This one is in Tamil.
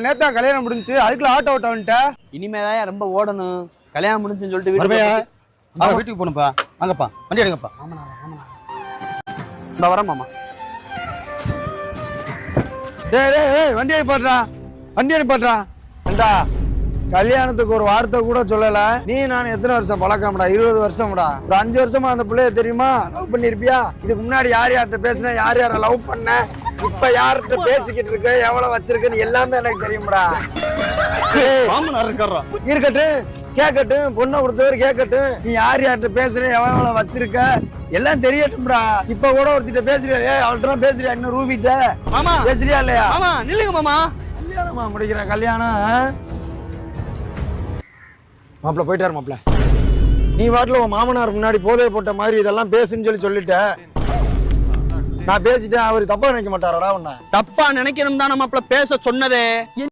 நேத்தா கல்யாணம் முடிஞ்சு அதுக்குள்ள ஆட்டோ ஓட்ட வந்துட்டேன். இனிமேதான் ரொம்ப ஓடணும். கல்யாணம் முடிஞ்சுன்னு சொல்லிட்டு வீட்டுக்கு போகணும்ப்பா. வாங்கப்பா வண்டி எடுங்கப்பா. இந்த வரேன் மாமா. வண்டி அனுப்பாடுறா, வண்டி அனுப்பாடுறா. ஏண்டா கல்யாணத்துக்கு ஒரு வார்த்தை கூட சொல்லல. நீ நான் எத்தனை வருஷம் பழக்கம்டா? 20 வருஷம்டா. ஒரு 5 வருஷமா அந்த பிள்ளைய தெரியுமா லவ் பண்ணிருப்பியா? இதுக்கு முன்னாடி யார் யார்கிட்ட பேசின, யார் யார லவ் பண்ண, இப்ப யார்கிட்ட பேசிக்கிட்டு இருக்க, எவ்வளவு வச்சிருக்குன்னு எல்லாமே எனக்கு தெரியும்டா. இருக்கட்டும், கேட்கட்டும், பொண்ணை கொடுத்தவர் கேட்கட்டும். நீ யார் யார்கிட்ட பேசுற, எவ்வளவு வச்சிருக்க எல்லாம் தெரியட்டும்டா. இப்ப கூட ஒருத்திட்ட பேசுறியா? அவள்கிட்ட பேசுறியா? இன்னும் ரூபிட்ட மாமா பேசுறியா இல்லையா? மாமா நில்லுங்க மாமா. கல்யாணமா முடிக்கிற கல்யாணம். மாப்பிள்ள போயிட்டாரு. மாப்பிள்ள நீ வாட்டில் உன் மாமனார் முன்னாடி போதை போட்ட மாதிரி இதெல்லாம் பேசுன்னு சொல்லிட்ட. நான் பேசிட்டேன். அவர் தப்பா நினைக்க மாட்டாரடா? உன்ன தப்பா நினைக்கணும் தான் மாப்பிள்ள பேச சொன்னதே.